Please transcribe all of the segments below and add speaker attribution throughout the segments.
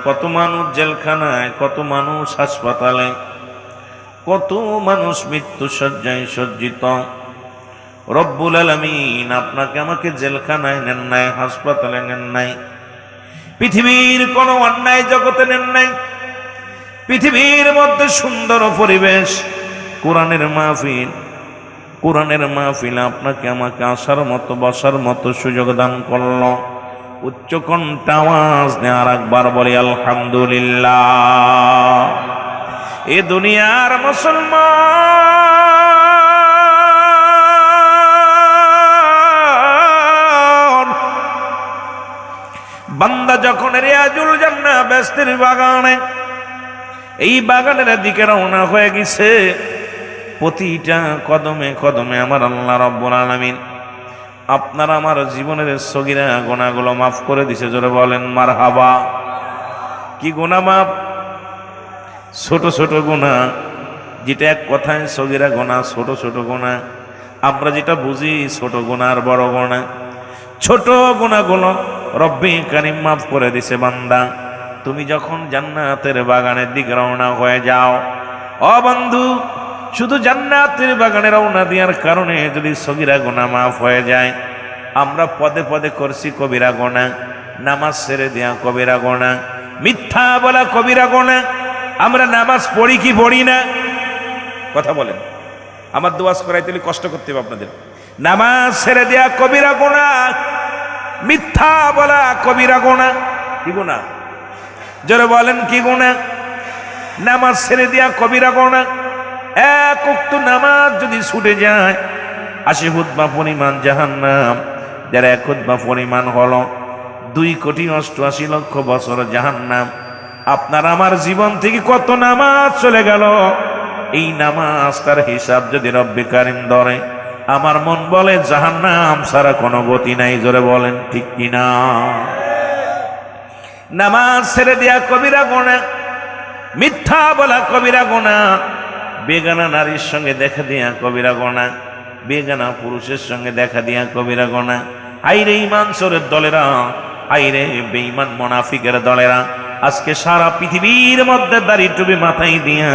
Speaker 1: কত মানুষ জেলখানায়, কত মানুষ হাসপাতালে, কত মানুষ মৃত্যু শয্যায় সজ্জিত। রব্বুল আলামিন আপনাকে আমাকে জেলখানায় নেন নাই, হাসপাতালে নেন নাই, পৃথিবীর কোন অন্যায় জগতে নেন নাই। পৃথিবীর মধ্যে সুন্দর পরিবেশ, কোরআনের মাহফিল আপনাকে আমাকে আসার মতো, বসার মতো সুযোগ দান করল। উচ্চ কণ্ঠে আওয়াজ নিয়ে আর একবার বলি আলহামদুলিল্লাহ। এ দুনিয়ার মুসলমান বান্দা যখন রিয়াজুল জান্নাহ বেহেশতের বাগানে, এই বাগানের দিকে রওনা হয়ে গেছে, প্রতিটা কদমে কদমে আমার আল্লাহ রাব্বুল আলামিন আপনার আমার জীবনের সগীরা গুনাহগুলো মাফ করে দিছে। জোরে বলেন মারহাবা। কি গুনাহ মাফ? ছোট ছোট গুনাহ, যেটা এক কথায় সগীরা গুনাহ, ছোট ছোট গুনাহ। আমরা যেটা বুঝি ছোট গুনাহ আর বড় গুনাহ, ছোট গুনাহগুলো রব্বে কারীম মাফ করে দিছে। বান্দা, তুমি যখন জান্নাতের বাগানের দিকে রওনা হয়ে যাও, ও বন্ধু, শুধু জান্নাতের বাগানে রওনা দেওয়ার কারণে যদি সগীরা গুনাহ মাফ হয়ে যায়, আমরা পদে পদে করছি কবিরা গুনাহ, নামাজ ছেড়ে দেয়া কবিরা গুনাহ, মিথ্যা বলা কবিরা গুনাহ, আমরা নামাজ পড়ি কি পড়ি না? কথা বলেন, আমার দোয়াজ করাইতে কষ্ট করতে হবে আপনাদের। নামাজ ছেড়ে দেয়া কবিরা গুনাহ, মিথ্যা বলা কবিরা গুনাহ। কি গুনাহ? যারা বলেন কি গুনাহ? নামাজ ছেড়ে দেয়া কবিরা গুনাহ। এক ওয়াক্ত নামাজ যদি ছুটে যায়, 80 খুতবা পরিমাণ জাহান্নাম, যারা 1 খুতবা পরিমাণ হলো 2,88,00,000 বছর জাহান্নাম। আপনার আমার জীবন থেকে কত নামাজ চলে গেল, এই নামাজ তার হিসাব যদি রব্বে কারীম ধরে, আমার মন বলে জাহান্নাম ছাড়া কোনো গতি নাই। জোরে বলেন ঠিক কিনা? নামাজ ছেড়ে দেয়া কবিরা গুনাহ, মিথ্যা বলা কবিরা গুনাহ, বেগানা নারীর সঙ্গে দেখা দিয়া কবিরা গুনাহ, বেগানা পুরুষের সঙ্গে দেখা দিয়া কবিরা গুনাহ। হাইরে ঈমান চোরের দলেরা, হাইরে বেঈমান মুনাফিকের দলেরা, আজকে সারা পৃথিবীর মধ্যে দাড়ি টুপি মাথায় দিয়া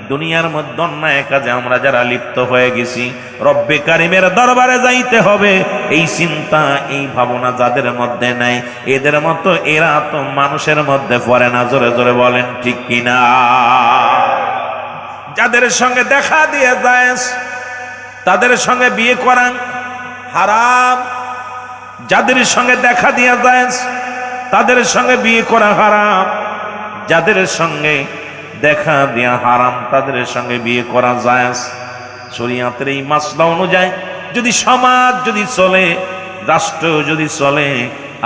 Speaker 1: দুনিয়ার মধ্যে অন্যায় কাজে আমরা যারা লিপ্ত হয়ে গেছি, রব্বে কারীমের দরবারে যাইতে হবে, এই চিন্তা, এই ভাবনা যাদের মধ্যে নাই, এদের মতো এরা তো মানুষের মধ্যে পড়ে না। জোরে জোরে বলেন ঠিক কিনা? যাদের সঙ্গে দেখা দিয়ে যায় তাদের সঙ্গে বিয়ে করা হারাম, যাদের সঙ্গে দেখা দিয়ে যায় তাদের সঙ্গে বিয়ে করা হারাম, যাদের সঙ্গে দেখা দেয়া হারাম তাদের সঙ্গে বিয়ে করা যায়। শরীয়তের এই মাসলা অনুযায়ী যদি সমাজ যদি চলে, রাষ্ট্র যদি চলে,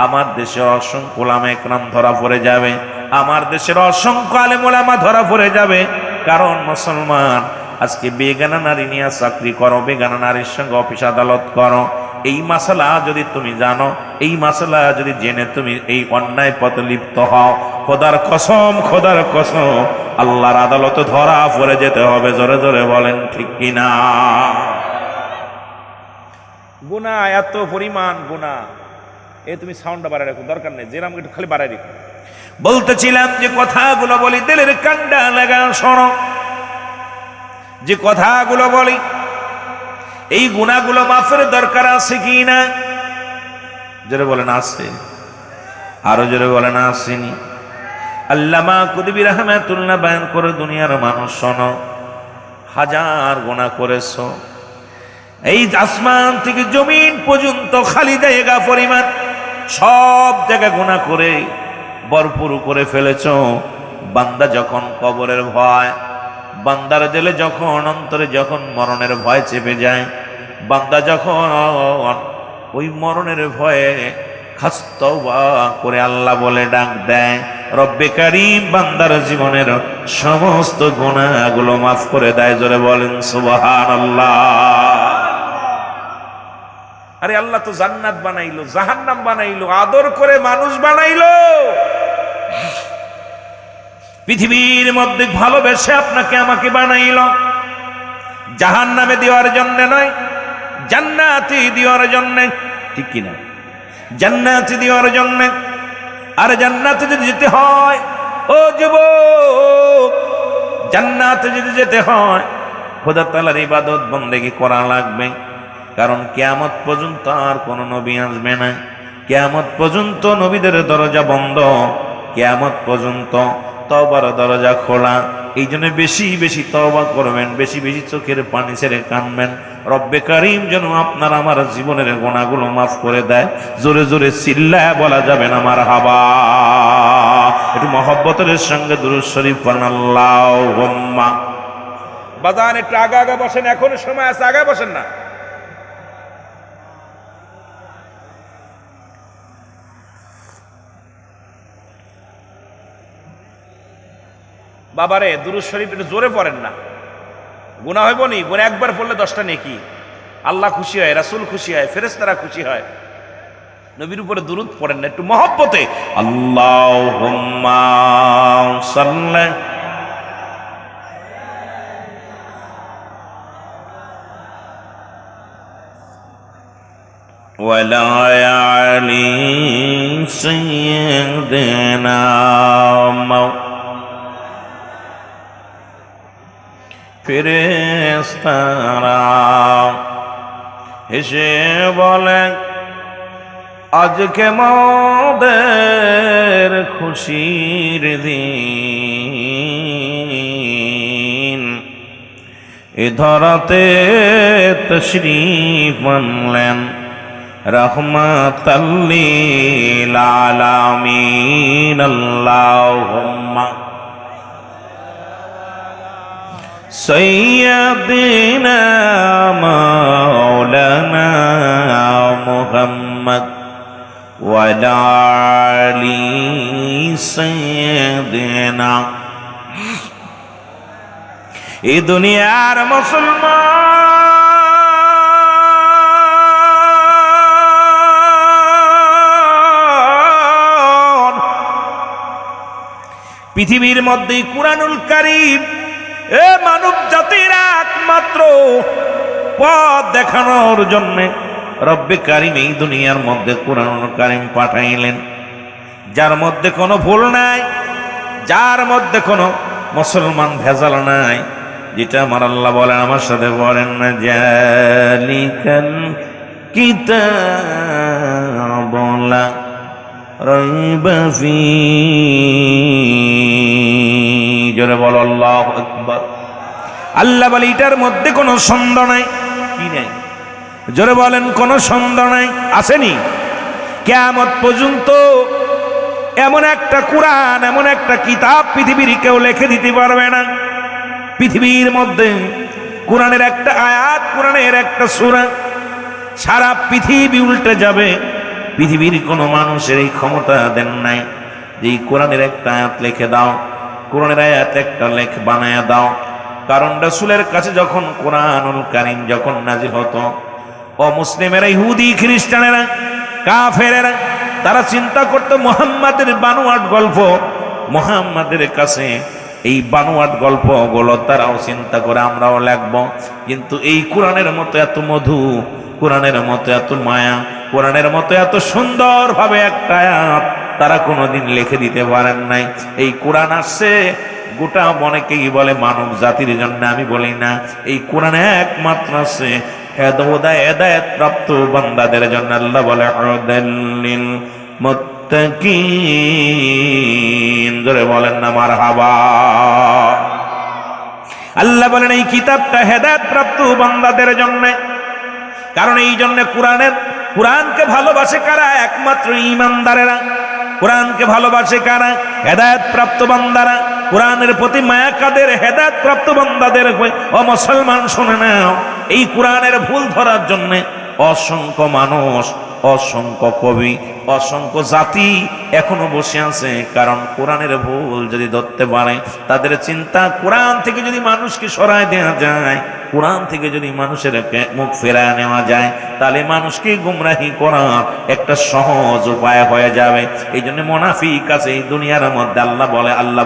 Speaker 1: আমার দেশের অসংখ্য উলামা একরাম ধরা পড়ে যাবে, আমার দেশের অসংখ্য আলেম উলামা ধরা পড়ে যাবে। কারণ মুসলমান আজকে বেগানা নারী নিয়ে চাকরি করো, বেগানা নারীর সঙ্গে অফিস আদালত করো, এই মাসালা যদি তুমি জানো, এই মাসালা যদি জেনে তুমি এই অন্যায় পথে লিপ্ত হও, খোদার কসম, খোদার কসম, আল্লাহর আদালতে ধরা পড়ে যেতে হবে। জোরে জোরে বলেন ঠিক কিনা? গুনাহ এত পরিমাণ গুনাহ, তুমি সাউন্ডটা বাড়ায় রাখো, দরকার নেই, যেরাম একটু খালি বাড়ায় রাখো। বলতেছিলাম যে কথাগুলো বলি দিলের কান্ডা লাগা শোনো, যে কথাগুলো বলি এই গুনাহগুলো মাফের দরকার আছে কি না? জোরে বলেন আছে, আরো জোরে বলেন আসেনি। আল্লামা কুতুবী রাহমাতুল্লাহ বয়ান করে, দুনিয়ার মানুষ শোনো, হাজার গুনাহ করেছো, এই আসমান থেকে জমিন পর্যন্ত খালি জায়গা পরিমাণ সব জায়গায় গুনাহ করে ভরপুর করে ফেলেছ। বান্দা যখন কবরের ভয়, বান্দার দিলে যখন অন্তরে যখন মরণের ভয় চেপে যায়, বান্দা যখন ওই মরণের ভয়ে খাস্তওবা করে আল্লাহ বলে ডাক দেয়, রব্বে কারীম বান্দার জীবনের সমস্ত গুনাহগুলো মাফ করে দেয়। জোরে বলেন সুবহানাল্লাহ। আরে আল্লাহ তো জান্নাত বানাইলো, জাহান্নাম বানাইলো, আদর করে মানুষ বানাইলো, পৃথিবীর মধ্যে ভালোবেসে আপনাকে আমাকে বানাইলো, জাহান্নামে দেওয়ার জন্য নয়, জান্নাতে দেওয়ার জন্য। ঠিক কিনা? জান্নাতে দেওয়ার জন্য। আর জান্নাতে যদি যেতে হয়, ও যুবক, জান্নাতে যদি যেতে হয় খোদা তাআলার ইবাদত বন্দেগী করা লাগবে। কারণ কিয়ামত পর্যন্ত আর কোনো নবী আসবে না, কিয়ামত পর্যন্ত নবীদের দরজা বন্ধ, কিয়ামত পর্যন্ত তওবার দরজা খোলা। এই জন্য বেশি বেশি তওবা করবেন, বেশি বেশি চোখের পানি ছেড়ে কাঁদবেন। রব্বে কারীম যেন আপনার আমার জীবনের গুনাহগুলো মাফ করে দেয়। জোরে জোরে চিল্লায় বলা যাবে না মারহাবা। একটু মহব্বতের সঙ্গে দুরূদ শরীফ পড়েন আল্লাহুম্মা। বাজান একটু আগে আগে বসেন, এখনো সময় আছে, আগে বসেন না। বাবারে দুরূদ শরীফ একটু জোরে পড়েন না, গুনাহ হইব নি? গুনাহ একবার পড়লে 10টা নেকি। আল্লাহ খুশি হয়, রাসূল খুশি হয়, ফেরেশতারা খুশি হয়। নবীর উপরে দুরূদ পড়েন না একটু মহব্বতে। আল্লাহুম্মা সাল্লি ওয়ালা আলি সাইয়্যিদিনা ফেরেশতারা হেসে বলে আজকে মোদের খুশির দিন, এ ধরাতে তশরীফ আনলেন রাহমাতাল লিল আলামিন। আল্লাহুম্মা সাইয়্যিদিনা মাওলানা মুহাম্মদ ওয়া আলা আলি সাইয়্যিদিনা। এই দুনিয়ার মুসলমান, পৃথিবীর মধ্যে কুরআনুল কারীম এ মানব জাতির একমাত্র পথ দেখানোর জন্য রব্বে কারীম এই দুনিয়ার মধ্যে কুরআনুল কারীম পাঠাইলেন, যার মধ্যে কোনো ভুল নাই, যার মধ্যে কোনো মুসলমান ভেজাল নাই। যেটা আমার আল্লাহ বলেন, আমার সাথে বলেন না, জালিকাল কিতাবু লা রাইবা ফীহি। জোরে বলো আল্লাহু আকবার। আল্লাহ বলে এটার মধ্যে কোনো সন্দেহ নাই। কি নাই? জোরে বলেন, কোনো সন্দেহ নাই। আসেনি? কিয়ামত পর্যন্ত এমন একটা কুরআন, এমন একটা কিতাব পৃথিবীর কেউ লিখে দিতে পারবে না। পৃথিবীর মধ্যে কুরআনের একটা আয়াত, কুরআনের একটা সূরা সারা পৃথিবী উল্টে যাবে। পৃথিবীর কোনো মানুষের এই ক্ষমতা দেন নাই যে এই কোরআনের একটা আয়াত লিখে দাও, কোরআনের আয়াত একটা লেখ বানায়া দাও। কারণ রাসূলের কাছে যখন কোরআনুল কারীম যখন নাজিল হতো, অমুসলিমেরা, ইহুদি খ্রিস্টানেরা, কাফেরেরা তারা চিন্তা করতো মুহাম্মাদের বানোয়াট গল্প, মুহাম্মাদের কাছে এই বানোয়াট গল্পগুলো তারাও চিন্তা করে আমরাও লিখবো। কিন্তু এই কোরআনের মতো এত মধু, কোরআনের মতো এত মায়া, কোরআনের মতো এত সুন্দর ভাবে একটা আয়াত তারা কোনোদিন লিখে দিতে পারেন নাই। এই কোরআন আসছে গোটা অনেকেই বলে মানব জাতির জন্য, আমি বলি না, এই কোরআন একমাত্র আছে হেদায়েত প্রাপ্ত বান্দাদের জন্য। আল্লাহ বলে হুদাল্লিল মুত্তাকিন। জোরে বলেন না মারহাবা। আল্লাহ বলেন এই কিতাবটা হেদায়েত প্রাপ্ত বান্দাদের জন্য। কারণ এই জন্য কোরআনকে ভালোবাসে কারা? একমাত্র ঈমানদারেরা। কোরআনকে ভালোবাসে কারা? হেদায়েত প্রাপ্ত বান্দারা। কোরআনের প্রতি মায়া কাদের? হেদায়েত প্রাপ্ত বান্দাদের। ও মুসলমান শুনে নাও, এই কোরআনের ভুল ধরার জন্য অসংখ্য মানুষ, অসংখ্য কবি, অসংখ্য জাতি এখনো বসে আছে। কারণ কোরআনের ভুল যদি ধরতে পারে, তাদের চিন্তা কোরআন থেকে যদি মানুষকে সরায় দেওয়া যায়, কোরআন থেকে যদি মানুষের মুখ ফেরায় নেওয়া যায়, তাহলে মানুষকে গুমরাহি করার একটা সহজ উপায় হয়ে যাবে। এই জন্য মুনাফিক আছে এই দুনিয়ার মধ্যে। আল্লাহ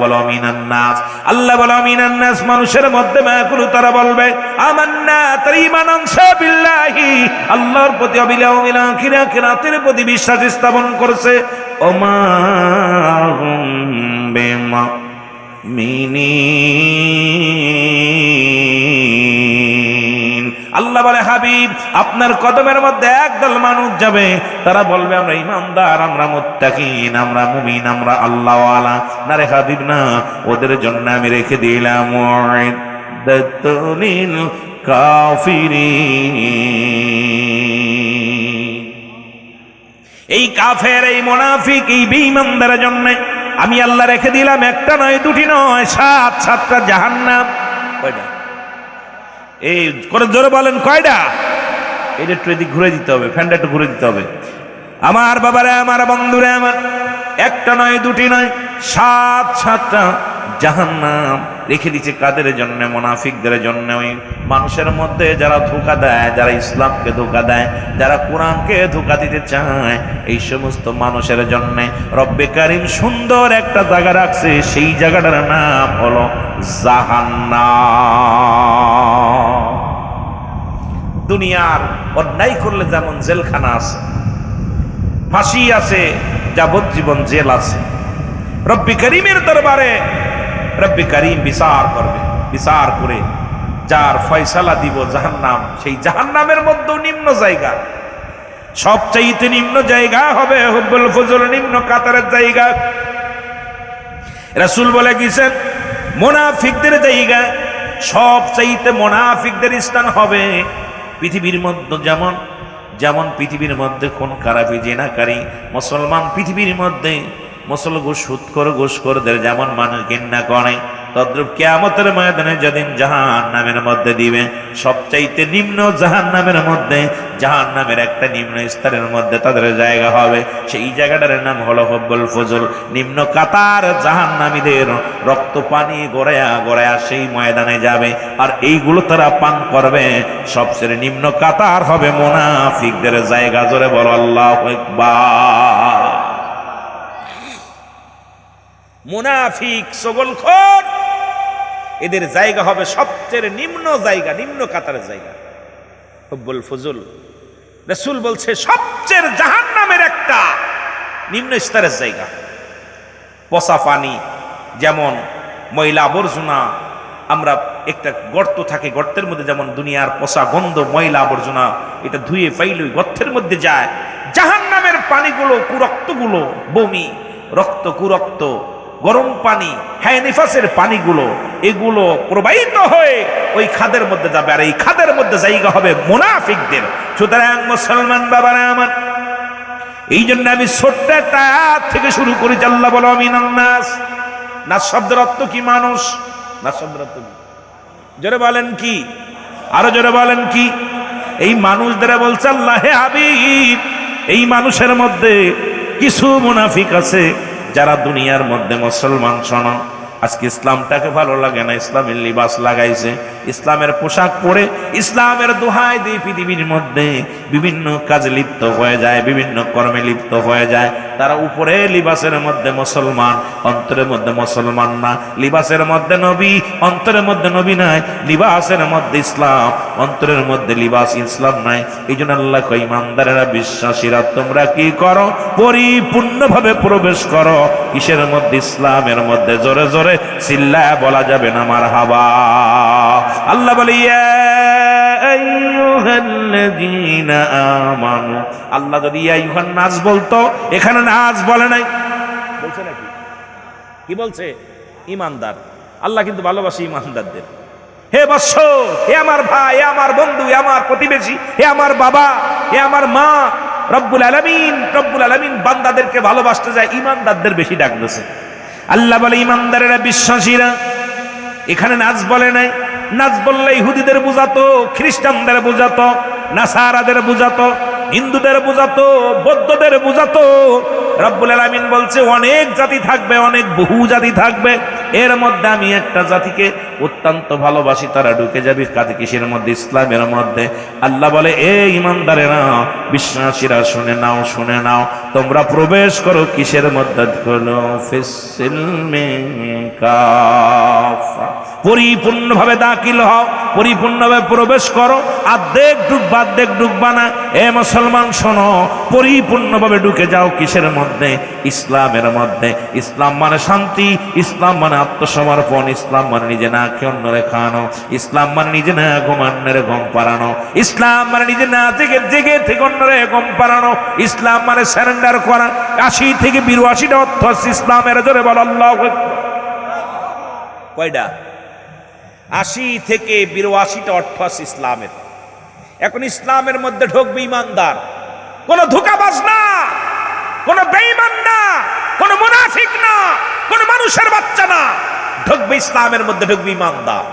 Speaker 1: বলে মিনান নাস, আল্লাহ বলে মিনান নাস, মানুষের মধ্যে মাকুলু, তারা বলবে আমান্না, তারা ঈমান আনছে বিল্লাহি, আল্লাহর প্রতি, বিল আখিরা, কিরাতের প্রতি বিশ্বাস স্থাপন করছে। ওমা হুম বিমুমিনিন, আল্লাহ বলে হাবিব আপনার কদমের মধ্যে একদল মানুষ যাবে, তারা বলবে আমরা ইমানদার, আমরা মুত্তাকিন, আমরা মুমিন, আমরা আল্লাহওয়ালা। না রে হাবিব না, ওদের জন্য আমি রেখে দিলাম মুআদ্দাতুল কাফিরিন। এই কাফের, এই মুনাফিক, এই বেঈমানদের জন্য আমি আল্লাহ রেখে দিলাম একটা নয়, দুটি নয়, 7টা জাহান্নাম। কয়টা? এই করে জোরে বলেন কয়টা? এটা একটু এদিক ঘুরে দিতে হবে, ফ্যানটা একটু ঘুরে দিতে হবে। আমার বাবারে, আমার বন্ধুরে আমার, একটা নয়, দুটি নয়, 7টা জাহান্নাম রেখে দিচ্ছে। কাদের জন্য? মুনাফিকদের জন্য। ওই মানুষের মধ্যে যারা ধোঁকা দেয়, যারা ইসলামকে ধোঁকা দেয়, যারা কোরআনকে ধোঁকা দিতে চায়, এই সমস্ত মানুষের জন্য রব্বে কারীম সুন্দর একটা জায়গা রাখছে। সেই জায়গাটার নাম হলো জাহান্নাম। দুনিয়ার অন্যায় করলে যেমন জেলখানা আছে, ফাঁসি আছে, যাবজ্জীবন জেল আছে, রব্বে কারীমের দরবারে রব্বে কারীম বিচার করবে। বিচার করে যার ফয়সালা দিব জাহান্নাম, সেই জাহান্নামের মধ্যে নিম্ন জায়গা, সবচাইতে নিম্ন জায়গা হবে হুব্বুল ফুজুল, নিম্ন কাতারের জায়গা। রাসূল বলে গেছেন মুনাফিকদের জায়গা, সবচাইতে মুনাফিকদের স্থান হবে পৃথিবীর মধ্যে। যেমন পৃথিবীর মধ্যে কোন খারাপি, জেনাকারী মুসলমান পৃথিবীর মধ্যে, ঘুষখোরদের যেমন মানুষ ঘৃণা করে, তদ্রূপ কিয়ামতের ময়দানে যেদিন জাহান্নামের মধ্যে দিবে, সবচাইতে নিম্ন জাহান্নামের মধ্যে, জাহান্নামের একটা নিম্ন স্তরের মধ্যে তাদের জায়গা হবে। সেই জায়গাটার নাম হলো হুব্বুল ফুজুল, নিম্ন কাতার। জাহান্নামীদের রক্ত পানি গড়ায়া গড়ায়া সেই ময়দানে যাবে, আর এইগুলো তারা পান করবে। সবচেয়ে নিম্ন কাতার হবে মুনাফিকদের জায়গা। জোরে বলো আল্লাহু আকবার। মুনাফিক, সগলখোর, এদের জায়গা হবে সবচেয়ে নিম্ন জায়গা, নিম্ন কাতারের জায়গা হুব্বুল ফুজুল। রাসূল বলছে সবচেয়ে জাহান্নামের একটা নিম্ন স্তরের জায়গা। পচা পানি, যেমন ময়লা আবর্জনা, আমরা একটা গর্ত থাকে, গর্তের মধ্যে যেমন দুনিয়ার পচা গন্ধ, ময়লা আবর্জনা, এটা ধুয়ে ফাইলই গর্তের মধ্যে যায়। জাহান্নামের পানিগুলো, কুরক্তগুলো, বমি, রক্ত, কুরক্ত, গরম পানি, হ্যাঁ নিফাসের পানিগুলো, এগুলো প্রবাহিত হয়ে ওই খাদের মধ্যে যাবে, আর এই খাদের মধ্যে জায়গা হবে মুনাফিকদের। সুতরাং মুসলমান বাবারা আমার, এই জন্য আমি ছোট্ট একটা আয়াত থেকে শুরু করি। আল্লাহ বলো মিনান নাস। নাস শব্দের অর্থ কি? মানুষ। নাস শব্দের অর্থ কি? জোরে বলেন কি? আরো জোরে বলেন কি? এই মানুষদের বলছে আল্লাহ, হে হাবিব, এই মানুষের মধ্যে কিছু মুনাফিক আছে যারা দুনিয়ার মধ্যে মুসলমান। শোনো, আজকে ইসলামটাকে ভালো লাগে না, ইসলামের লিবাস লাগাইছে, ইসলামের পোশাক পরে, ইসলামের দোহাই দিয়ে পৃথিবীর মধ্যে বিভিন্ন কাজে লিপ্ত হয়ে যায়, বিভিন্ন কর্মে লিপ্ত হয়ে যায়। তারা উপরে লিবাসের মধ্যে মুসলমান, অন্তরের মধ্যে মুসলমান না। লিবাসের মধ্যে নবী, অন্তরের মধ্যে নবী নাই। লিবাসের মধ্যে ইসলাম, অন্তরের মধ্যে লিবাস ইসলাম নাই। এই জন্য আল্লাহ কয়, ইমানদারেরা, বিশ্বাসীরা, তোমরা কি করো? পরিপূর্ণভাবে প্রবেশ করো। কিসের মধ্যে? ইসলামের মধ্যে। জোরে জোরে চিল্লায়া বলা যাবে না মারহাবা। আল্লাহ বলে ইয়া আইয়ুহাল্লাযীনা আমানু। আল্লাহ যদি ইয়া আইয়ুহান নাস বলতো, এখানে নাস বলে নাই, বলছে নাকি? কি বলছে? ইমানদার। আল্লাহ কিন্তু ভালোবাসে ইমানদারদের। হে বৎস, হে আমার ভাই, হে আমার বন্ধু, হে আমার প্রতিবেশী, হে আমার বাবা, হে আমার মা, রব্বুল আলামিন বান্দাদেরকে ভালোবাসতে যায়, ইমানদারদের বেশি ডাক দিয়েছে। আল্লাহ বলে ইমানদারেরা, বিশ্বাসীরা। এখানে নাচ বলে নাই। নাচ বললে ইহুদিদের বুঝাতো, খ্রিস্টানদের বুঝাতো, নাসারাদের বুঝাতো, হিন্দুদের বুঝাতো, বৌদ্ধদের বুঝাতো। রব্বুল আলামিন বলছে অনেক জাতি থাকবে, অনেক বহু জাতি থাকবে, এর মধ্যে আমি একটা জাতিকে অত্যন্ত ভালোবাসি, তারা ঢুকে যাবে কাজে কিসের মধ্যে? ইসলামের মধ্যে। আল্লাহ বলে, এ ঈমানদারেরা, বিশ্বাসীরা শুনে নাও, শুনে নাও, তোমরা প্রবেশ করো কিসের মধ্যে? ফিসসিলমি কাফা, পরিপূর্ণভাবে দাখিল হও, পরিপূর্ণভাবে প্রবেশ করো। অর্ধেক ঢুকবা, অর্ধেক ঢুকবা না। এ মুসলমান শোনো, পরিপূর্ণভাবে ঢুকে যাও কিসের মধ্যে? ইসলামের মধ্যে। ইসলাম মানে শান্তি, ইসলাম মানে আত্মসমর্পণ, ইসলাম মানে নিজে না খেয়ে অন্যরে খাওয়ানো, ইসলাম মানে নিজে না ঘুমান্নরে ঘুম পাড়ানো, ইসলাম মানে নিজে না জেগে জেগে থেকে অন্যরে ঘুম পাড়ানো, ইসলাম মানে সারেন্ডার করা। 80 থেকে 82টা অর্থ আছে ইসলামের। জোরে বল আল্লাহু আকবার। কয়টা? 80 থেকে 82টা অর্থ আছে ইসলামের। এখন ইসলামের মধ্যে ঢুকবে ইমানদার, কোন ধোঁকাবাজ না, কোন বেঈমান না, কোন মুনাফিক না, কোন মানুষের বাচ্চা না। ঢুকবে ইসলামের মধ্যে, ঢুকবে ইমানদার।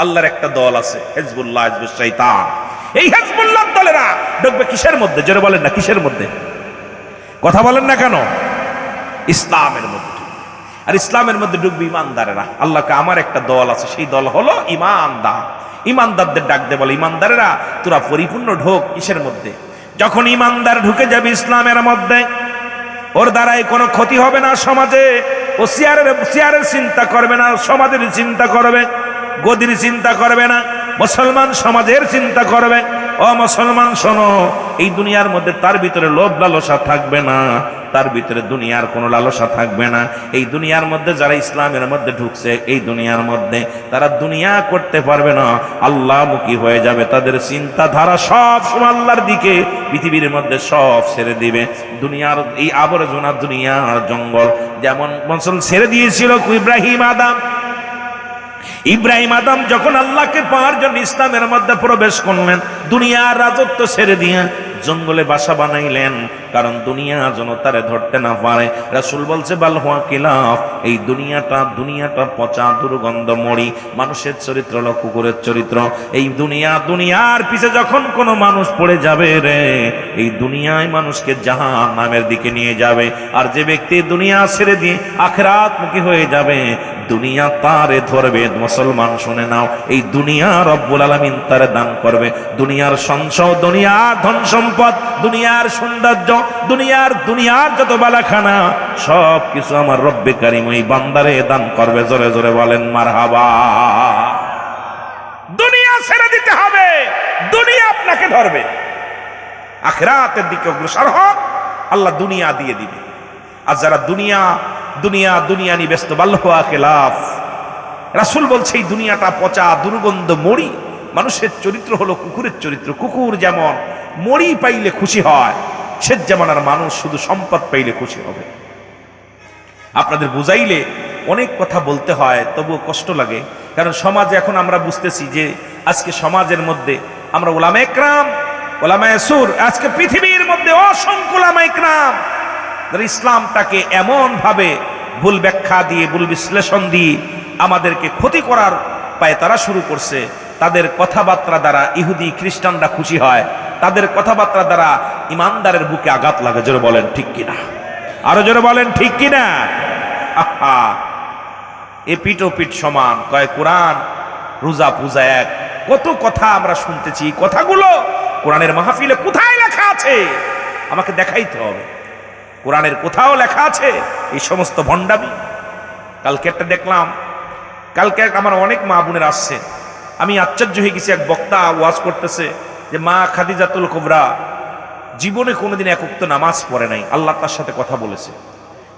Speaker 1: আল্লাহর একটা দল আছে, হিজবুল্লাহ, হিজবুশ শয়তান। এই হিজবুল্লাহ দলেরা ঢুকবে কিসের মধ্যে? জোরে বলেন না, কিসের মধ্যে? কথা বলেন না কেন? ইসলামের মধ্যে। আর ইসলামের মধ্যে ঢুকবে ইমানদারেরা। আল্লাহকে আমার একটা দল আছে, সেই দল হলো ইমানদার। ইমানদারদের ডাক দে, বলে ইমানদারেরা তোরা পরিপূর্ণ ঢোক কিসের মধ্যে? যখন ইমানদার ঢুকে যাবে ইসলামের মধ্যে, ওর দ্বারাই কোনো ক্ষতি হবে না সমাজে। ও চেয়ারের চিন্তা করবে না, সমাজের চিন্তা করবে, গদির চিন্তা করবে না, মুসলমান সমাজের চিন্তা করবে। ও মুসলমান শোনো, এই দুনিয়ার মধ্যে তার ভিতরে লোভ লালসা থাকবে না, তার ভিতরে দুনিয়ার কোনো লালসা থাকবে না। এই দুনিয়ার মধ্যে যারা ইসলামের মধ্যে ঢুকছে, এই দুনিয়ার মধ্যে তারা দুনিয়া করতে পারবে না, আল্লাহমুখী হয়ে যাবে। তাদের চিন্তাধারা সব সময় আল্লাহর দিকে, পৃথিবীর মধ্যে সব ছেড়ে দিবে। দুনিয়ার এই আবর্জনা, দুনিয়ার জঙ্গল, যেমন মুসল ছেড়ে দিয়েছিল ইব্রাহিম আদম যখন আল্লাহকে পাওয়ার জন্য ইসলামের মধ্যে প্রবেশ করলেন, দুনিয়ার রাজত্ব ছেড়ে দিয়ে জঙ্গলে বাসা বানাইলেন, কারণ দুনিয়া যেন তারে ধরতে না পারে। রাসূল বলছে, বাল হুয়া কিলাফ, এই দুনিয়াটা পচা, দুর্গন্ধ, মরি। মানুষের চরিত্র হলো কুকুরের চরিত্র। এই দুনিয়ার পিছে যখন কোনো মানুষ পড়ে যাবে রে, এই দুনিয়ায় মানুষকে জাহান্নামের দিকে নিয়ে যাবে। আর যে ব্যক্তি দুনিয়া ছেড়ে দিয়ে আখিরাতমুখী হয়ে যাবে, দুনিয়া তারে ধরবে। মুসলমান শুনে নাও, এই দুনিয়া রব্বুল আলামিন তারে দান করবে। দুনিয়ার সঞ্চয়, দুনিয়ার ধন সম্পদ, দুনিয়ার সৌন্দর্য, দুনিয়ার যত বালাখানা, সব কিছু আমার রব্বে কারীম ওই বান্দারে দান করবে। জোরে জোরে বলেন মারহাবা। দুনিয়া ছেড়ে দিতে হবে, দুনিয়া আপনাকে ধরবে। আখিরাতের দিকে অগ্রসর হন, আল্লাহ দুনিয়া দিয়ে দিবে। আর যারা দুনিয়া নিয়ে ব্যস্ত, বাল্লাহুয়া খিলাফ। রাসূল বলছে, এই দুনিয়াটা পচা, দুর্গন্ধ, মরি। মানুষের চরিত্র হলো কুকুরের চরিত্র। কুকুর যেমন মরি পাইলে খুশি হয়, সে যেমন আর মানুষ শুধু সম্পদ পাইলে খুশি হবে। আপনাদের বুঝাইলে অনেক কথা বলতে হয়, তবুও কষ্ট লাগে। কারণ সমাজে এখন আমরা বুঝতেছি যে আজকে সমাজের মধ্যে আমরা উলামায়ে কেরাম, উলামায়ে সুর, আজকে পৃথিবীর মধ্যে অসংখ্য উলামায়ে কেরাম যারা ইসলামটাকে এমন ভাবে ভুল ব্যাখ্যা দিয়ে, ভুল বিশ্লেষণ দিয়ে আমাদেরকে ক্ষতি করার পায়তারা শুরু করছে। তাদের কথাবার্তা দ্বারা ইহুদি খ্রিস্টানরা খুশি হয়, তাদের কথাবার্তা দ্বারা ইমানদারের বুকে আঘাত লাগে। জোরে বলেন ঠিক কিনা? আরো জোরে বলেন ঠিক কিনা? আহা, এ পিঠ ও পিঠ সমান, কয় কোরআন রোজা পূজা এক। কত কথা আমরা শুনতেছি, কথাগুলো কোরআনের মাহফিলে কোথায় লেখা আছে? আমাকে দেখাইতে হবে। কোরআনের কোথাও লেখা আছে এই সমস্ত ভণ্ডামি? কালকে একটা দেখলাম, কালকে আমার অনেক মা বোনের আসছে, আমি আশ্চর্য হয়ে গেছি। এক বক্তা ওয়াজ করতেছে যে মা খাদিজাতুল কুবরা জীবনে কোনোদিন এক ওয়াক্ত নামাজ পড়ে নাই। আল্লাহ তার সাথে কথা বলেছে।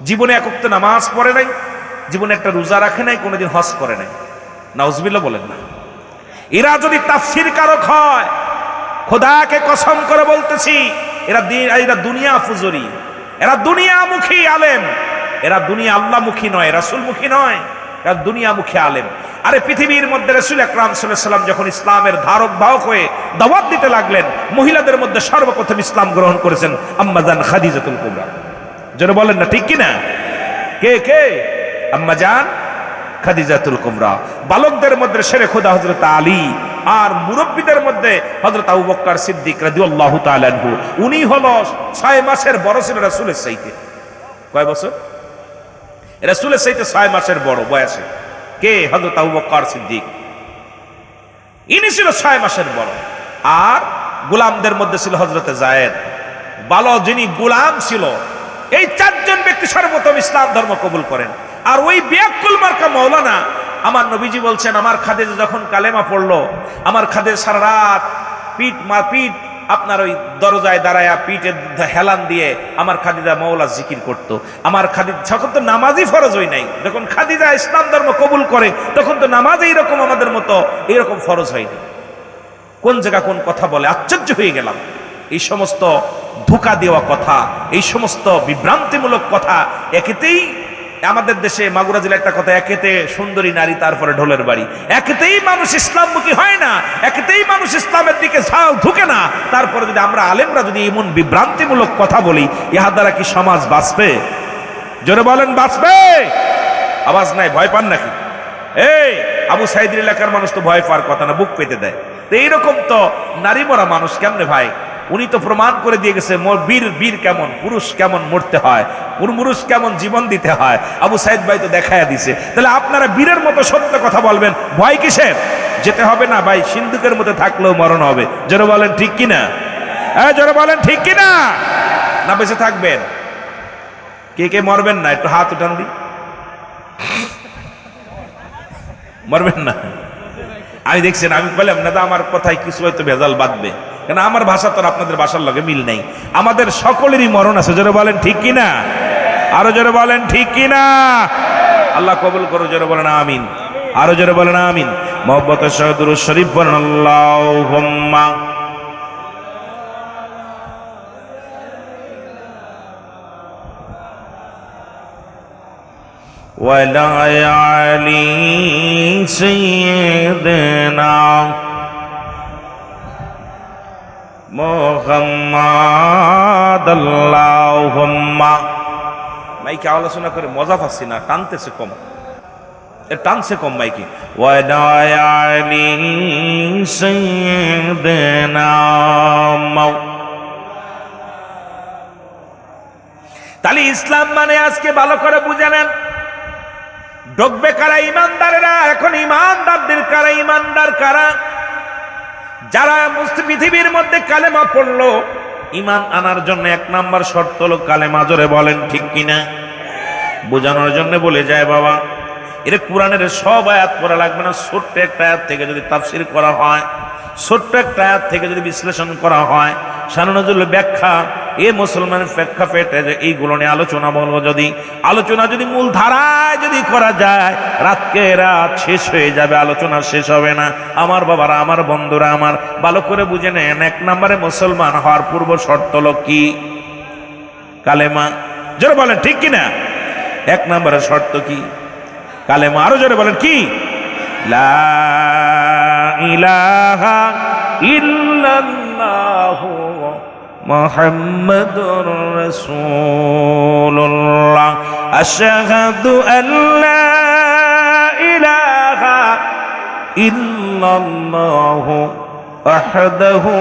Speaker 1: জীবনে এক ওয়াক্ত নামাজ পড়ে নাই, জীবনে একটা রোজা রাখে নাই, কোনোদিন হজ করে নাই। নাউজুবিল্লাহ বলেন না। এরা যদি তাফসীর কারক হয়, খোদাকে কসম করে বলতেছি, এরা দুনিয়া ফুজুরি, এরা দুনিয়ামুখী আলেম। এরা দুনিয়া আল্লাহমুখী নয়, রাসূলমুখী নয়, এরা দুনিয়ামুখী আলেম। আরে পৃথিবীর মধ্যে রাসূল আকরাম সাল্লাল্লাহু আলাইহি ওয়াসাল্লাম যখন ইসলামের ধারক বাহক হয়ে দাওয়াত দিতে লাগলেন, মহিলাদের মধ্যে সর্বপ্রথম ইসলাম গ্রহণ করেছেন আম্মাজান খাদিজাতুল কুবরা। যারা বলেন না ঠিক কিনা? কে? আম্মাজান খাদিজাতুল কুবরা। বালকদের মধ্যে শেরে খোদা হযরত আলী, আর মুরব্বীদের মধ্যে হযরত আবু বকর সিদ্দিক রাদিয়াল্লাহু তাআলা আনহু। উনি হলো 6 মাসের বড় ছিল রাসূলের চাইতে। কয় বছর? রাসূলের চাইতে 6 মাসের বড় বয়সে। কে? হযরত আবু বকর সিদ্দিক। ইনি ছিল 6 মাসের বড়। আর গোলামদের মধ্যে ছিল হযরতে যায়েদ। ভালো যিনি গোলাম ছিল, এই 4 জন ব্যক্তি সর্বপ্রথম ইসলাম ধর্ম কবুল করেন। আর ওই বিয়াকুল মার্কা মাওলানা, আমার নবীজি বলছেন, আমার খাদিজা যখন কালেমা পড়লো, আমার খাদিজা সারা রাত পিঠ আপনার ওই দরজায় দাঁড়ায়া পিঠে হেলান দিয়ে আমার খাদিজা মাওলা জিকির করত। আমার খাদিজা যখন তো নামাজই ফরজ হয় নাই, যখন খাদিজা ইসলাম ধর্ম কবুল করে তখন তো নামাজ এইরকম আমাদের মতো এইরকম ফরজ হয়নি। কোন জায়গা কোন কথা বলে, আশ্চর্য হয়ে গেলাম। এই সমস্ত ধোঁকা দেওয়া কথা, এই সমস্ত বিভ্রান্তিমূলক কথা, একেতেই আমাদের দেশে মাগুরা জেলা একটা কথা, একেতে সুন্দরী নারী তারপরে ঢোলের বাড়ি, একেতেই মানুষ ইসলামমুখী হয় না, একেতেই মানুষ ইসলামের দিকে ঢুকে না। তারপরে যদি আমরা আলেমরা যদি এমন বিভ্রান্তিমূলক কথা বলি, ইহার দ্বারা কি সমাজ বাঁচবে? জোরে বলেন, বাঁচবে? আওয়াজ নাই, ভয় পান নাকি? এই আবু সাইদের এলাকার মানুষ তো ভয় পাওয়ার কথা না, বুক পেতে দেয়। তো এইরকম তো নারী মরা মানুষ কেমনে ভাই? উনি তো প্রমাণ করে দিয়ে গেছে বীর কেমন, পুরুষ কেমন মরতে হয়, পুরুষ কেমন জীবন দিতে হয়। আবু সাইদ ভাই তো দেখায়া দিছে। তাহলে আপনারা বীরের মতো সত্য কথা বলবেন, ভয় কিসের? যেতে হবে না ভাই, সিন্ধুকের মধ্যে থাকলেও মরণ হবে। জোরে বলেন ঠিক কিনা? জোরে বলেন ঠিক কিনা? না বেঁচে থাকবেন? কে কে মরবেন না একটু হাত উঠান দি। মরবেন না? আমি দেখছেন, আমি বললাম না আমার কথায় কিছু হয়তো ভেজাল বাঁধবে, কেন আমার ভাষা তো আপনাদের ভাষার লগে মিল নেই। আমাদের সকলেরই মরণ আছে। জোরে বলেন ঠিক কিনা? আরো জোরে বলেন ঠিক কিনা? আল্লাহ কবুল করো। জোরে বলেন আমিন। আরো জোরে বলেন আমিন। মহব্বতের সহিত দুরূদ শরীফ পড়েন আল্লাহুম্মা ওয়ালা আলি সাইয়্যিদিনা মুহাম্মাদ আল্লাহুম্মা। মাইকে আলোচনা করে মজা পাচ্ছি না, টানতেছে কম, টানছে কম মাইকে। ওয়ালা আলি সাইয়্যিদিনা। তাহলে ইসলাম মানে আজকে ভালো করে বুঝে নেন। ডকবে কারা? ইমানদারেরা। এখন ইমানদারদের কারা? ইমানদার কারা? যারা পৃথিবীর মধ্যে কালেমা পড়লো, ইমান আনার জন্য 1 নাম্বার শর্ত হলো কালেমা। জোরে বলেন ঠিক কিনা? বোঝানোর জন্য বলে যায় বাবা, এটা কোরআনের সব আয়াত পড়া লাগবে না। ছোট্ট একটা আয়াত থেকে যদি তাফসীর করা হয়, ছোট্ট একটা আয়াত থেকে যদি বিশ্লেষণ করা হয়, শানুনজুল ব্যাখ্যা, এ মুসলমানের ব্যাখ্যা পেটে যে এইগুলো নিয়ে আলোচনা বলবো, আলোচনা যদি মূল ধারায় যদি করা যায়, রাতকে রাত শেষ হয়ে যাবে, আলোচনা শেষ হবে না। আমার বাবারা, আমার বন্ধুরা, আমার ভালো করে বুঝে নেন। 1 নম্বরে মুসলমান হওয়ার পূর্ব শর্ত হলো কি? কালেমা। জোরে বলেন ঠিক কিনা? 1 নম্বরের শর্ত কি? কালেমা। আরো জোরে বলেন কি? লা ইলাহা ইল্লাল্লাহু মুহাম্মাদুর রাসূলুল্লাহ। আশহাদু আল্লা ইলাহা ইল্লাল্লাহু ওয়াহদাহু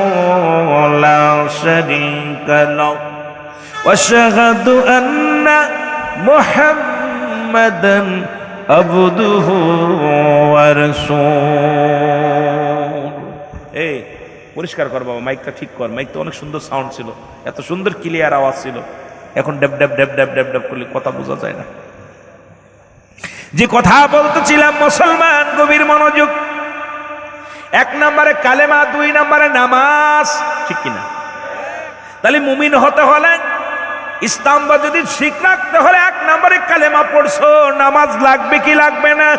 Speaker 1: লা শারীকা লাহু ওয়া আশহাদু আন্না মুহাম্মাদান আবদুহু ওয়া রাসূলুহু। এই পরিষ্কার কর বাবা, মাইকটা ঠিক কর। মাইক তো অনেক সুন্দর সাউন্ড ছিল, এত সুন্দর ক্লিয়ার আওয়াজ ছিল, এখন ড্যাব ড্যাব ড্যাব ড্যাব ড্যাব ড্যাব করলে কথা বোঝা যায় না। যে কথা বলতেছিলাম, মুসলমান গভীর মনোযোগ। 1 নম্বরে কালেমা, 2 নম্বরে নামাজ, ঠিক কিনা? তাহলে মুমিন হতে হলে, ইসলাম বা যদি ঠিক রাখতে হলে 1 নম্বরে কালেমা পড়ছো, নামাজ লাগবে কি লাগবে না?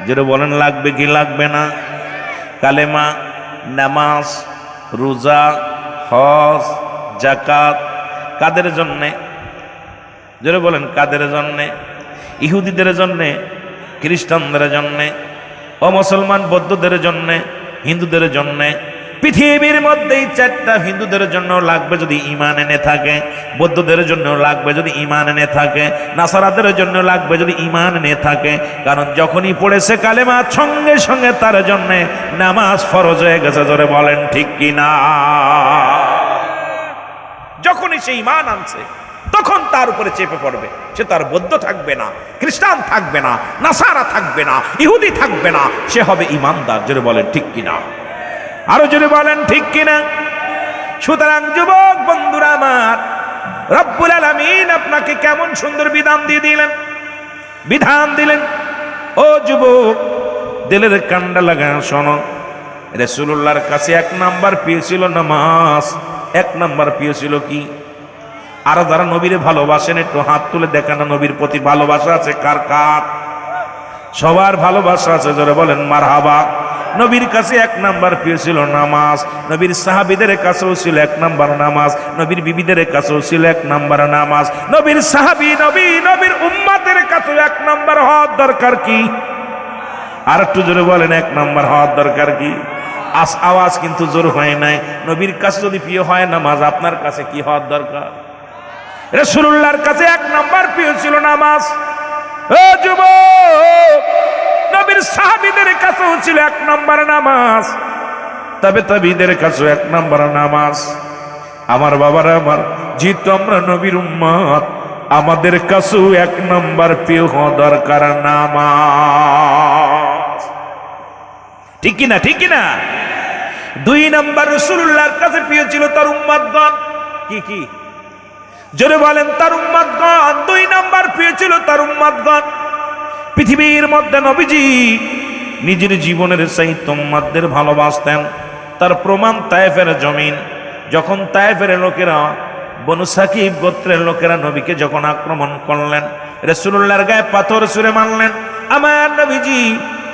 Speaker 1: যেটা বলেন লাগবে কি লাগবে না? কালেমা, নামাজ, রোজা, হজ, যাকাত কাদের জন্যে? যেটা বলেন কাদের জন্যে? ইহুদিদের জন্যে, খ্রিস্টানদের জন্যে, অমুসলমান বৌদ্ধদের জন্যে, হিন্দুদের জন্যে। পৃথিবীর মধ্যেই 4টা। হিন্দুদের জন্য লাগবে যদি ঈমান এনে থাকে, বৌদ্ধদের জন্য লাগবে যদি ঈমান এনে থাকে, নাসারাদের জন্য লাগবে যদি ঈমান এনে থাকে। কারণ যখনই পড়েছে কালেমা, সঙ্গে সঙ্গে তার জন্য নামাজ ফরজ হয়ে গেছে। জোরে বলেন ঠিক কিনা? যখনই সে ঈমান আনছে তখন তার উপরে চেপে পড়বে। সে তার বৌদ্ধ থাকবে না, খ্রিস্টান থাকবে না, নাসারা থাকবে না, ইহুদি থাকবে না, সে হবে ইমানদার। জোরে বলেন ঠিক কিনা? আরো জোরে বলেন ঠিক কিনা? সুতরাং যুবক বন্ধুরা আমার, রব্বুল আলামিন আপনাকে কেমন সুন্দর বিধান দিলেন। ও যুবক, দিলের কান্ডা লাগা শোনো, রাসূলুল্লাহর কাছে 1 নাম্বার প্রিয় ছিল নামাজ। 1 নাম্বার প্রিয় ছিল কি? আর যারা নবীরে ভালোবাসেন একটু হাত তুলে দেখান, নবীর প্রতি ভালোবাসা আছে কার কার? সবার ভালোবাসা আছে, জোরে বলেন মারহাবা। নবীর কাছে 1 নাম্বার প্রিয় ছিল নামাজ। নবীর সাহাবীদের কাছেও ছিল 1 নাম্বার নামাজ। নবীর বিবিদের কাছেও ছিল 1 নাম্বার নামাজ। নবীর সাহাবী, নবীর উম্মতের কাছেও 1 নাম্বার হওয়ার দরকার কি? আর একটু জোরে বলেন 1 নাম্বার হওয়ার দরকার কি? আওয়াজ কিন্তু জোর হয় নাই। নবীর কাছে যদি প্রিয় হয় নামাজ, আপনার কাছে কি হওয়ার দরকার? রাসূলুল্লাহর কাছে 1 নাম্বার প্রিয় ছিল নামাজ। ও যুবক, নবীর সাহাবীদের কাছেও ছিল 1 নাম্বার নামাজ, তবে তাবিদের কাছেও 1 নাম্বার নামাজ। আমার বাবারা আমার, যেহেতু আমরা নবীর উম্মত, আমাদের কাছেও 1 নাম্বার প্রিয় হওয়া দরকার নামাজ। ঠিক কিনা? ঠিক কিনা? 2 নাম্বার রাসূলুল্লাহর কাছে প্রিয় ছিল তার উম্মতগণ। কি জোরে বলেন? তার উম্মতগণ। 2 নাম্বার প্রিয় ছিল তার উম্মতগণ। পৃথিবীর মধ্যে নবীজি নিজের জীবনের চাইতে উম্মতদের ভালোবাসতেন। তার প্রমাণ তায়েফের জমিন। যখন তায়েফের লোকেরা, বনু সাকিব গোত্রের লোকেরা নবীকে যখন আক্রমণ করলেন, রাসূলুল্লাহর গায়ে পাথর ছুঁড়ে মারলেন। আমার নবীজি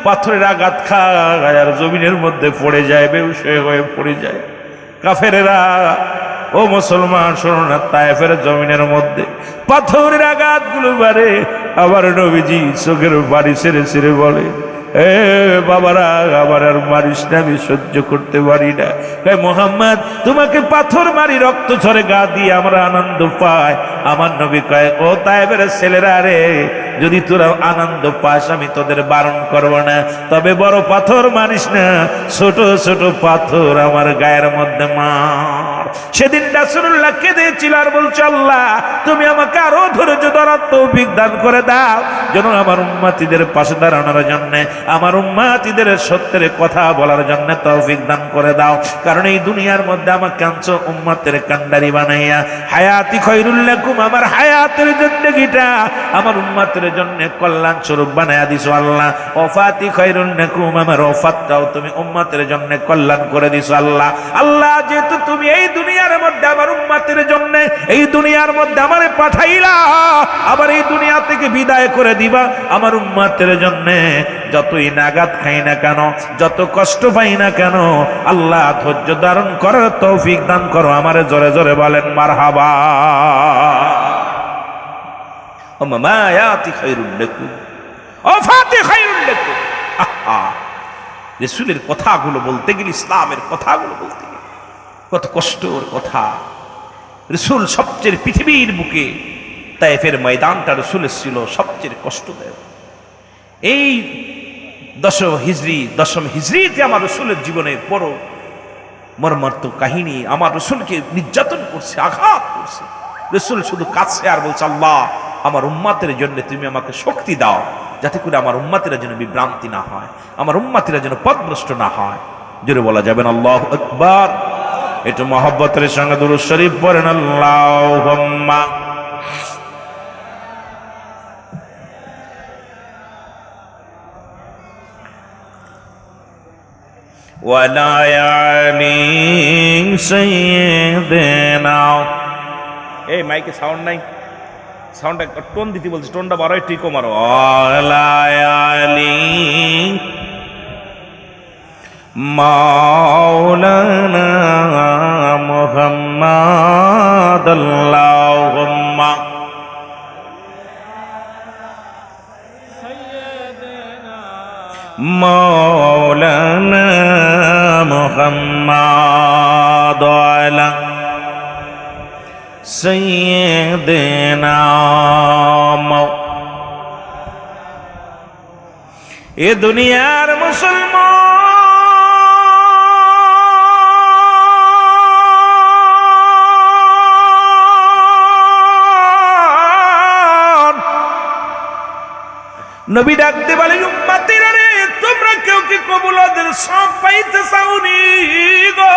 Speaker 1: পাথরের আঘাত খায় আর জমিনের মধ্যে পড়ে যায়, বেহুশ হয়ে পড়ে যায়। কাফেরেরা, ও মুসলমান শোনো না, তায়েফের জমিনের মধ্যে পাথরের আঘাতগুলো বাড়ে। আবার নবীজি চোখের বাড়ি ছেড়ে বলে, এ বাবারা, আবার আর মারিস না, আমি সহ্য করতে পারি না। মুহাম্মদ, তোমাকে পাথর মারি রক্ত ঝরে গা দিয়ে আমরা আনন্দ পাই। আমার নবী কয়, ও তায়েফের ছেলেরা রে, যদি তোরা আনন্দ পাস আমি তোদের বারণ করব না, তবে বড় পাথর মারিস না, ছোট ছোট পাথর আমার গায়ের মধ্যে মার। সেদিন রাসূলুল্লাহ কেঁদেছিল আর বলছে, আল্লাহ তুমি আমাকে আরো ধৈর্য ধরার তৌফিক দান করে দাও, যেন আমার উম্মতিদের পাশে দাঁড়ানোর জন্য, আমার উম্মতিদের সত্যের কথা বলার জন্য তৌফিক দান করে দাও। কারণ এই দুনিয়ার মধ্যে আমার কাঞ্চন উম্মতের কান্ডারি বানাইয়া হায়াতি খায়রুল লাকুম, আমার হায়াতের জিন্দেগিটা আমার উম্মতের জন্য কল্যাণ স্বরূপ বানায়া দিছো আল্লাহ। ওফাতি খায়রুল লাকুম, আমার ওফাতটাও তুমি উম্মতের জন্য কল্যাণ করে দিছো আল্লাহ। আল্লাহ, যেহেতু তুমি এই দুনিয়ার মধ্যে আমার উম্মতের জন্য, এই দুনিয়ার মধ্যে আমারে পাঠাইলা, আবার এই দুনিয়া থেকে বিদায় করে দিবা, আমার উম্মতের জন্য যতই নাগাত খাই না কেন, যত কষ্ট পাই না কেন, আল্লাহ ধৈর্য ধারণ করার তৌফিক দান করো আমারে। জোরে জোরে বলেন মারহাবা। রাসূলের কথাগুলো বলতে গেলে, ইসলামের কথাগুলো বলতে গেলে কত কষ্টর কথা। রাসূল সবচেয়ে পৃথিবীর বুকে তায়েফের ময়দানটা রাসূলের ছিল সবচেয়ে কষ্টদায়ক। এই 10 হিজরিতে আমার রাসূলের জীবনের বড় মর্মান্তিক কাহিনী। আমার রাসূলকে নির্যাতন করছে, আঘাত করছে। রাসূল শুধু কাঁদছে আর বলছে, আল্লাহ আমার উম্মতের জন্য তুমি আমাকে শক্তি দাও, যাতে করে আমার উম্মতেরা যেন বিভ্রান্তি না হয়, আমার উম্মতেরা যেন পথভ্রষ্ট না হয়। জোরে বলা যাবেন আল্লাহু আকবার। একটু মহব্বতের সঙ্গে দুরূদ শরীফ পড়েন, আল্লাহুম্মা ওয়ালা আলি সাইয়্যিদিনা। এই মাইকে সাউন্ড নাই, সাউন্ডটা টোন দিতে বলছি, টোনটা বাড়াই ঠিক মারো। ওয়ালা আলি মাওলানা মুহাম্মাদ, আল্লাহুম্মা মাওলানা মুহাম্মাদ আলা সাইয়্যিদিনা। এ দুনিয়ার মুসলমান, নবী ডাকতে বলে উম্মতিরা রে তোমরা কেউ কি কবুল ওদের সব পাইতে চাওনি গো